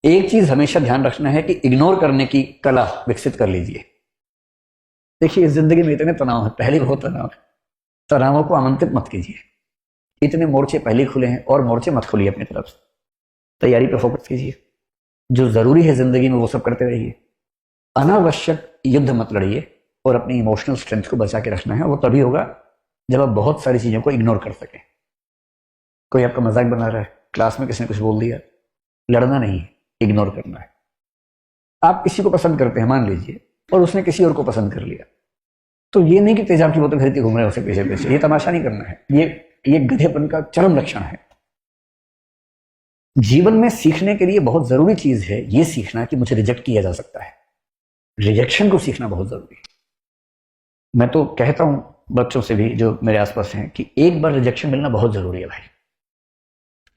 एक चीज हमेशा ध्यान रखना है कि इग्नोर करने की कला विकसित कर लीजिए। देखिए इस जिंदगी में इतने तनाव है, पहले बहुत तनाव है, तनावों को आमंत्रित मत कीजिए। इतने मोर्चे पहले खुले हैं और मोर्चे मत खोलिए अपनी तरफ से। तैयारी पर फोकस कीजिए, जो जरूरी है जिंदगी में वो सब करते रहिए। अनावश्यक युद्ध मत लड़िए और अपनी इमोशनल स्ट्रेंथ को बचा के रखना है। वो तभी होगा जब आप बहुत सारी चीजों को इग्नोर कर सकें। कोई आपका मजाक बना रहा है, क्लास में किसी ने कुछ बोल दिया, लड़ना नहीं है, इग्नोर करना है। आप किसी को पसंद करते हैं मान लीजिए, और उसने किसी और को पसंद कर लिया, तो ये नहीं कि तेजाब की बोतल खरीदती घूम रहे हैं उसे पीछे पीछे, ये तमाशा नहीं करना है। ये गधेपन का चरम लक्षण है। जीवन में सीखने के लिए बहुत जरूरी चीज है ये सीखना कि मुझे रिजेक्ट किया जा सकता है। रिजेक्शन को सीखना बहुत जरूरी है। मैं तो कहता हूं बच्चों से भी जो मेरे आसपास हैं कि एक बार रिजेक्शन मिलना बहुत जरूरी है भाई।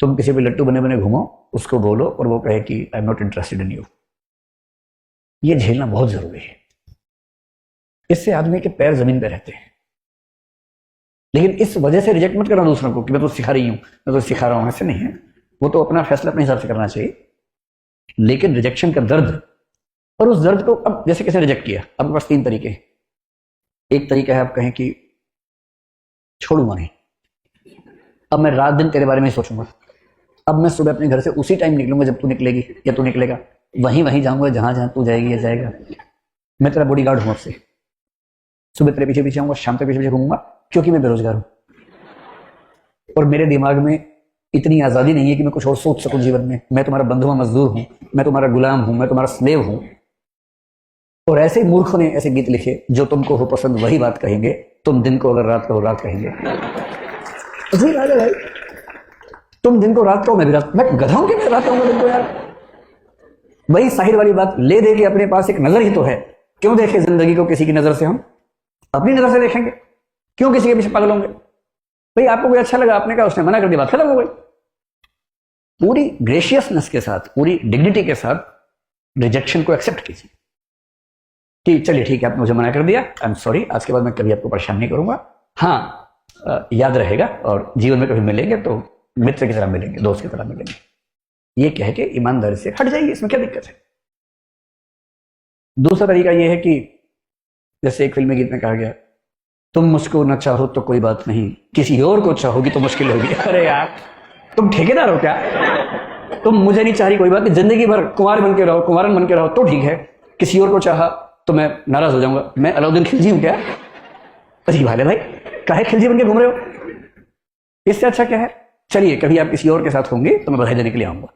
तुम किसी भी लट्टू बने बने घूमो, उसको बोलो और वो कहे कि I am not interested in you, ये झेलना बहुत जरूरी है। इससे आदमी के पैर जमीन पे रहते हैं। लेकिन इस वजह से रिजेक्ट मत करना दूसरों को कि मैं तो सिखा रही हूं, मैं तो सिखा रहा हूं, ऐसे नहीं है। वो तो अपना फैसला अपने हिसाब से करना चाहिए, लेकिन रिजेक्शन का दर्द, और उस दर्द को, अब जैसे किसी ने रिजेक्ट किया, आपके पास तीन तरीके हैं। एक तरीका है आप कहें कि छोड़ूंगा नहीं, अब मैं रात दिन तेरे बारे में ही सोचूंगा, अब मैं सुबह अपने घर से उसी टाइम निकलूंगा जब तू निकलेगी या तू निकलेगा, वहीं जाऊंगा जहां जहां तू जाएगी या जाएगा। मैं तेरा बॉडीगार्ड हूं, आपसे सुबह तेरे पीछे पीछे आऊंगा, शाम तेरे पीछे पीछे घूमूंगा, क्योंकि मैं बेरोजगार हूं और मेरे दिमाग में इतनी आजादी नहीं है कि मैं कुछ और सोच सकूं जीवन में। मैं तुम्हारा बंधुआ मजदूर हूं, मैं तुम्हारा गुलाम हूं, मैं तुम्हारा स्लेव हूं। और ऐसे ही मूर्खों ने ऐसे गीत लिखे, जो तुमको हो पसंद वही बात कहेंगे, तुम दिन को अगर रात कहो रात कहेंगे। जी राजा भाई, तुम दिन को रात कहो मैं भी रात, मैं गधा हूं कि मैं रात कहूंगा दिन को यार। वही साहिर वाली बात, ले दे के अपने पास एक नजर ही तो है, क्यों देखे जिंदगी को किसी की नजर से, हम अपनी नजर से देखेंगे, क्यों किसी के पीछे पागल होंगे। भाई आपको कोई अच्छा लगा, आपने कहा, उसने मना कर दिया, बात खत्म हो गई। पूरी ग्रेशियसनेस के साथ, पूरी डिग्निटी के साथ रिजेक्शन को एक्सेप्ट कीजिए कि चलिए ठीक है, आपने मुझे मना कर दिया, आई एम सॉरी, आज के बाद मैं कभी आपको परेशान नहीं करूंगा। हाँ याद रहेगा, और जीवन में कभी मिलेंगे तो मित्र की तरह मिलेंगे, दोस्त की तरह मिलेंगे, ये कह के ईमानदारी से हट जाइए। इसमें क्या दिक्कत है। दूसरा तरीका यह है कि जैसे एक फिल्मी गीत में कहा गया, तुम मुझको न चाहो तो कोई बात नहीं, किसी और को चाहोगी तो मुश्किल होगी। अरे यार तुम ठेकेदार हो क्या? तुम मुझे नहीं चाह रही कोई बात नहीं, जिंदगी भर कुंवार बन के रहो, कुंवारन बन के रहो तो ठीक है, किसी और को चाहा तो मैं नाराज हो जाऊंगा। मैं अलाउद्दीन खिलजी हूं क्या? अजीब हाल है भाई, काहे खिलजी बन के घूम रहे हो? इससे अच्छा क्या है, चलिए कभी आप किसी और के साथ होंगे तो मैं बधाई देने के लिए आऊंगा।